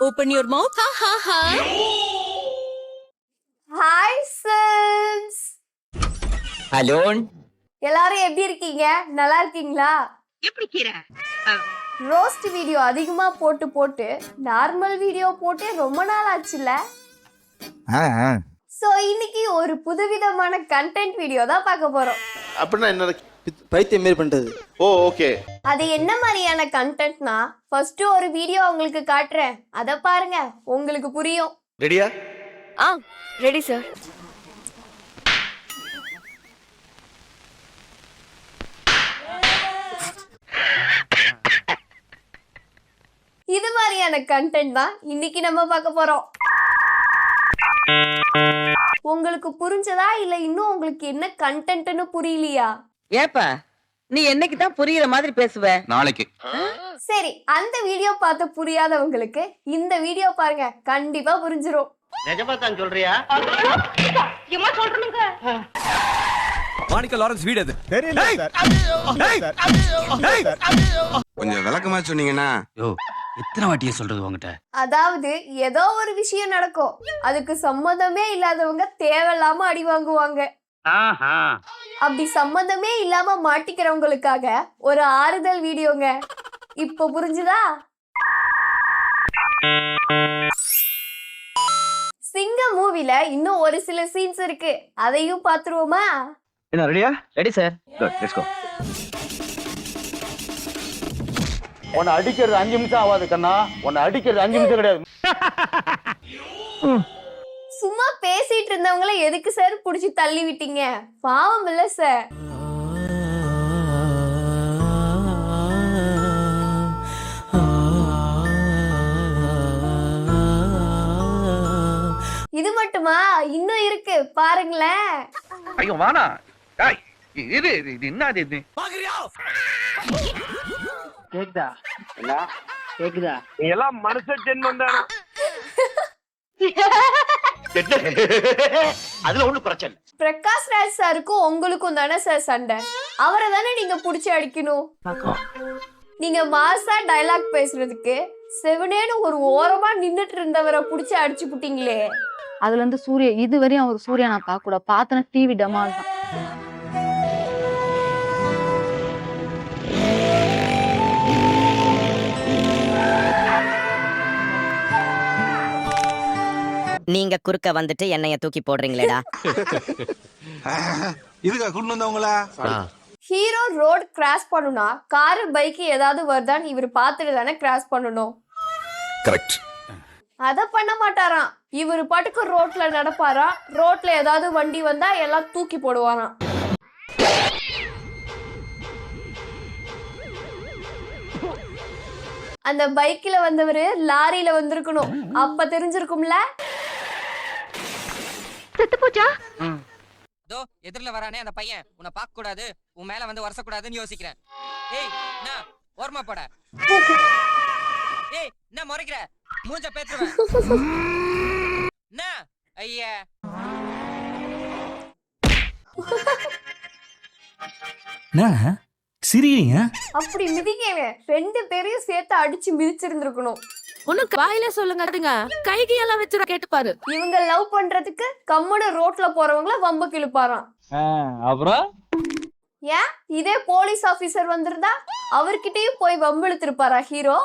Open your mouth. Ha ha ha. Hi friends. Hello, எல்லாரும் எப்படி இருக்கீங்க? நல்லா இருக்கீங்களா? எப்படி கீரை? ரோஸ்ட் வீடியோ அதிகமா போட்டு போட்டு நார்மல் வீடியோ போட்டு ரொம்ப நாள் ஆச்சுல. சோ இன்னைக்கு ஒரு புதுவிதமான கண்டென்ட் வீடியோ தான் பார்க்க போறோம். அப்படின்னா என்ன? பைத்தியம் மாரி பண்றது. ஓ ஓகே. அது என்ன மாதிரியான கண்டென்ட்னா ஃபர்ஸ்ட் ஒரு வீடியோ உங்களுக்கு காட்டுறேன், அத பாருங்க, உங்களுக்கு புரியும். ரெடியா? Ready sir. இது மாதிரியான கண்டென்ட் தான் இன்னைக்கு நம்ம பார்க்க போறோம். உங்களுக்கு புரிஞ்சதா இல்ல இன்னும் உங்களுக்கு என்ன கண்டென்ட்னு புரியலையா? ஏப்பா நீ என்னைக்கு தான் புரியுற மாதிரி பேசுவ? நாளைக்கு. சரி, அந்த வீடியோ பார்த்து புரியாதவங்களுக்கு இந்த வீடியோ பாருங்க, கண்டிப்பா புரிஞ்சிரும். நிஜமா தான் சொல்றியா? மாணிக்க லாரன்ஸ் வீடு அது தெரியல சார். கொஞ்சம் விளக்கமா சொன்னீங்கன்னா. யோ, எத்தனை வாட்டியே சொல்றது உங்ககிட்ட? அதாவது ஏதோ ஒரு விஷயம் நடக்கும், அதுக்கு சம்மந்தமே இல்லாதவங்க தேவையில்லாம அடி வாங்குவாங்க. அப்படி சம்மந்தமே இல்லாம மாட்டிக்கிறவங்களுக்காக ஒரு ஆறுதல் வீடியோங்க. இப்போ புரிஞ்சுதா? சிங்கம் மூவில இன்னும் ஒரு சில சீன்ஸ் இருக்கு, அதையும் பாத்துருவோமா? என்ன ரெடியா? Ready sir. Good, let's go. உன்னை அடிக்கிறது 5 நிமிஷம் ஆகாது கண்ணா. உன்னை அடிக்கிறது 5 நிமிஷம் கிடையாது. சும்மா பேசிட்டு இருந்தவங்கள எதுக்கு சார் புடிச்சு தள்ளி விட்டீங்க? பாவம் இல்ல சார். இது மட்டுமா? இன்னும் இருக்கு, பாருங்களேன். ஐயோ வாடா. டேய் இது என்னது இது? கேக்குதா? இல்ல கேக்குதா? நீ எல்லாம் மனுஷ ஜென்மம் தானா? அதுல ஒண்ணு பிரச்சனை. பிரகாஷ் ராஜ் சாருக்கும் உங்களுக்கும் தானே சார் சண்டை? அவரை தானே நீங்க புடிச்சு அடிக்கணும். நீங்க மாசா டைலாக் பேசுறதுக்கு செவனேன்னு ஒரு ஓரமா நின்னுட்டு இருந்தவரை புடிச்சு அடிச்சு புட்டீங்களே. அதுல இருந்து சூரிய இதுவரையும் அவர் சூர்யா நான் பார்க்க கூட பார்த்தனா டிவி டமால் தான். நீங்க குறுக்க வந்துட்டு என்னைய தூக்கி போடுறீங்களேடா. இதுக்கா கொண்டு வந்தவங்களா? ஹீரோ ரோட் கிராஸ் பண்ணனும்னா கார் பைக் ஏதாவது வருதான்னு இவர் பார்த்துட்டு தானே கிராஸ் பண்ணணும். கரெக்ட். அத பண்ண மாட்டாராம். இவர் பாட்டுக்கு ரோட்ல நடப்பாரா, ரோட்ல ஏதாவது வண்டி வந்தா எல்லாம் தூக்கி போடுவாராம். அந்த பைக்ல வந்தவரு லாரியில வந்திருக்கணும், அப்ப தெரிஞ்சிருக்கும்ல. செத்து போச்சா? தோ எதிரில வரானே அந்த பையன், உன்னை பார்க்க கூடாது, உன் மேல வந்து வரச கூடாதுன்னு யோசிக்கிறேன். ஏய் என்ன ஓர்மா போட? ஏய் என்ன முறைக்கிற? மூஞ்ச பேத்துறேன். என்ன ஐயா? என்ன சிரிக்கிறீங்க? அப்படி மிதிக்கவே 2 பேரையும் சேர்த்து அடிச்சு மிதிச்சிருந்திருக்கணும். உனக்கு வாயில சொல்லுங்க, கைக்கு எல்லாம் வச்சு கேட்டு பாரு. இவங்க லவ் பண்றதுக்கு கம்முன்னு ரோட்ல போறவங்கள வம்புக்கு இழுப்பாராம். அப்புறம் ஏன் இதே போலீஸ் ஆபீசர் வந்திருந்தா அவர்கிட்டயும் போய் வம்பு இழுத்திருப்பாரா ஹீரோ?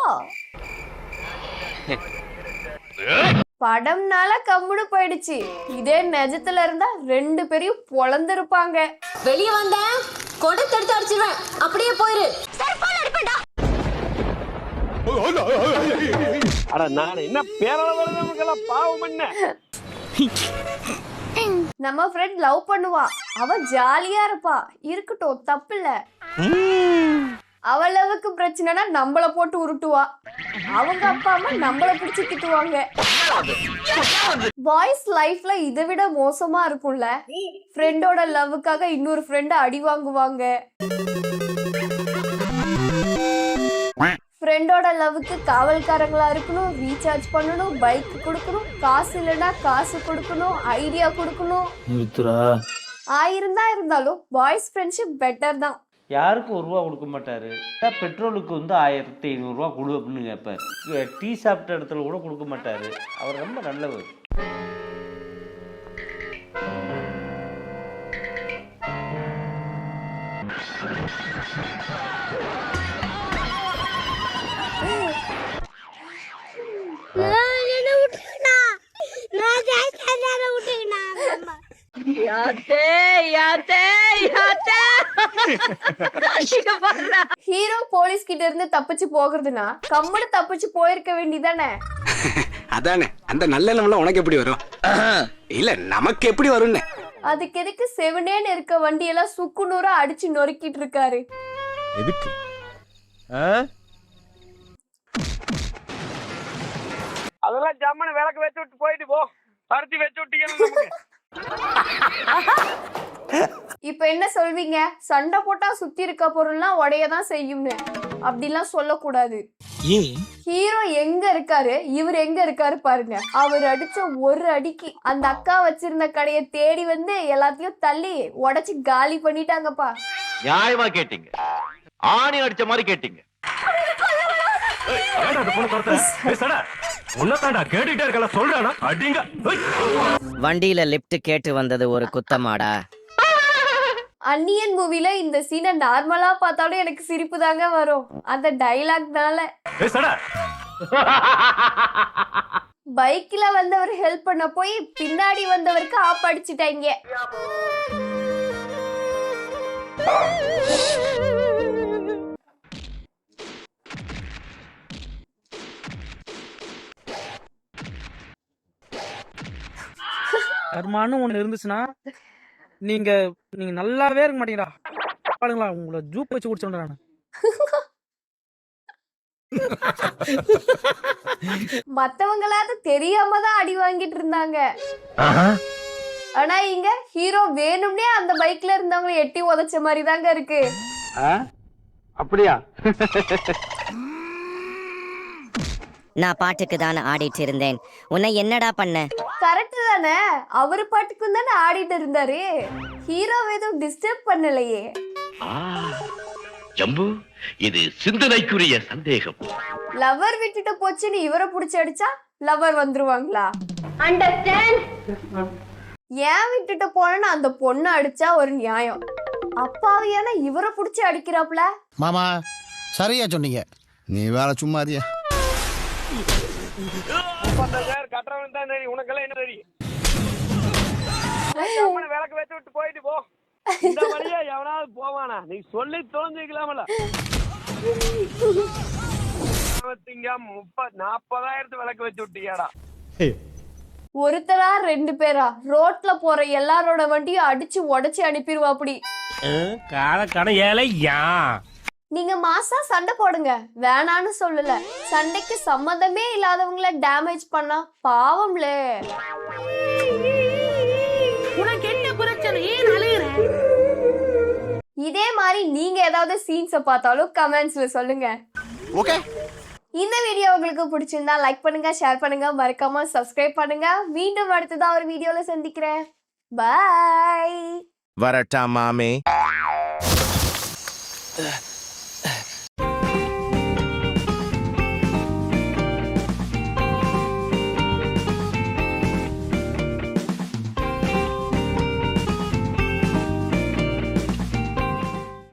படம்னால கம்முன்னு போயிடுச்சு, இதே நிஜத்துல இருந்தா 2 பேரையும் பொளந்திருப்பாங்க. வெளிய வந்த கொடுத்து எடுத்து அடிச்சிருவேன், அப்படியே போயிரு. அட நான் என்ன பேரளவுக்கெல்லாம் பாவம் பண்ண. நம்ம ஃப்ரெண்ட் லவ் பண்ணுவா, அவ ஜாலியா இருப்பா, இருக்கட்டும், தப்பில்ல. அவ லவ்வுக்கு பிரச்சனைனா நம்மள போட்டு உருட்டுவா, அவங்க அப்பா அம்மா நம்மள பிடிச்சு திட்டுவாங்க. பாய்ஸ் லைஃப்ல இதை விட மோசமா இருக்கும்ல. ஃப்ரெண்டோட லவ்வுக்காக இன்னொரு ஃப்ரெண்ட அடி வாங்குவாங்க. ஃப்ரெண்டோட லவ்வுக்கு காவல்காரங்களா இருக்கணும், ரீசார்ஜ் பண்ணணும், பைக் கொடுக்கணும், காசு இல்லைன்னா காசு கொடுக்கணும், ஐடியா கொடுக்கணும். 1000 தான் இருந்தாலும் பாய்ஸ் ஃப்ரெண்ட்ஷிப் பெட்டர் தான். யாருக்கும் 1 ரூபா கொடுக்க மாட்டாரு. பெட்ரோலுக்கு வந்து 1500 ரூபா கொடு அப்படின்னு கேட்பார். டீ சாப்பிட்ட இடத்துல கூட கொடுக்க மாட்டாரு. அவர் ரொம்ப நல்லவர். ஹீரோ போலீஸ் கிட்ட இருந்து தப்பிச்சு போகிறதுனா கம்முனு தப்பிச்சு போயிருக்க வேண்டியதானே. அதானே அந்த நல்ல நம்மள உனக்கு எப்படி வரும்? இல்ல நமக்கு எப்படி வரும்னு. அதுக்கு எதுக்கு செவனேன்னு இருக்க வண்டியெல்லாம் சுக்கு நூறா அடிச்சு நொறுக்கிட்டு இருக்காரு? எதுக்கு? அதெல்லாம் ஜம்மனு விளக்கு வச்சு விட்டு போயிட்டு போ. பருத்தி வச்சு விட்டீங்க. இப்ப என்ன சொல்வீங்க? சண்டை போட்டா சுத்தி இருக்க பொருள்லாம் உடையதான் செய்யும்னு. அப்படிலாம் சொல்லக்கூடாது. ஹீரோ எங்க இருக்காரு, இவர் எங்க இருக்காரு பாருங்க. அவர் அடிச்ச ஒரு அடிக்கு அந்த அக்கா வச்சிருந்த கடையை தேடி வந்து எல்லாத்தையும் தள்ளி உடைச்சு காலி பண்ணிட்டாங்கப்பா. நியாயமா கேட்டீங்க. ஆணி அடிச்ச மாதிரி கேட்டீங்க. வண்டியில லிப்ட் கேட்டு வந்தது ஒரு குத்தமாடா. அன்னியன் மூவில இந்த சீனை நார்மலா பார்த்தாலும் எனக்கு சிரிப்பு தாங்க வரும். அந்த டைலாக்னால. பைக்ல வந்தவர் ஹெல்ப் பண்ண போய் பின்னாடி வந்தவருக்கு ஆப் அடிச்சிட்டாங்க. கர்மான்னு ஒண்ணு இருந்துச்சுன்னா நீங்க நல்லாவே இருக்க மாட்டீங்களா? பாருங்களா, உங்களை ஜூப் வச்சு குடிச்சோண்டா நான். மத்தவங்களாவது தெரியாம தான் அடி வாங்கிட்டு இருந்தாங்க. ஆனா இங்க ஹீரோ வேணும்னே அந்த பைக்ல இருந்தவங்களை எட்டி உதைச்ச மாதிரி தாங்க இருக்கு. அப்படியா? நான் பாட்டுக்கு தானே ஆடிட்டு இருந்தேன். உன்னை என்னடா பண்ண? கரெக்ட் தானே, அவரு பாட்டுக்கும் தானே ஆடிட்டு இருந்தாரு. ஹீரோ எதுவும் டிஸ்டர்ப் பண்ணலையே. ஜம்பு, இது சிந்தனைக்குரிய சந்தேகம். லவர் விட்டுட்டு போச்சுன்னு இவரை புடிச்சு அடிச்சா லவர் வந்துருவாங்களா? அண்டர்ஸ்டாண்ட்? ஏன் விட்டுட்டு போனேன்னு அந்த பொண்ணு அடிச்சா ஒரு நியாயம். அப்பாவியான இவரை புடிச்சு அடிக்கிறாப்ல. மாமா சரியா சொன்னீங்க. நீ வேற சும்மா அறியா. கட்டுறவன் தான் தெரியும். உனக்கெல்லாம் என்ன தெரியும்? விளக்கு வச்சு விட்டு போயிட்டு போ. இந்த வழியா எவனாவது போவானா? நீ சொல்லி தொலைஞ்சிக்கலாமல. 40,000 விளக்கு வச்சு விட்டீங்கடா. ஒருத்தரா 2 பேரா? ரோட்ல போற எல்லாரோட வண்டியும் அடிச்சு உடைச்சு அனுப்பிடுவா. அப்படி நீங்க மாசா சண்டை போடுங்க, வேணான்னு சொல்லல. சண்டைக்கு சம்மந்தமே இல்லாதவங்கள டேமேஜ் பண்ணா பாவம்ல. இதே மாதிரி நீங்க ஏதாவது சீன்ஸ பார்த்தாலும் கமெண்ட்ஸ்ல சொல்லுங்க. ஓகே. இந்த வீடியோ உங்களுக்கு பிடிச்சிருந்தா லைக் பண்ணுங்க, ஷேர் பண்ணுங்க, மறக்காம சப்ஸ்கிரைப் பண்ணுங்க. மீண்டும் அடுத்ததா ஒரு வீடியோல சந்திக்கிறேன். பை. வரட்டா மாமே.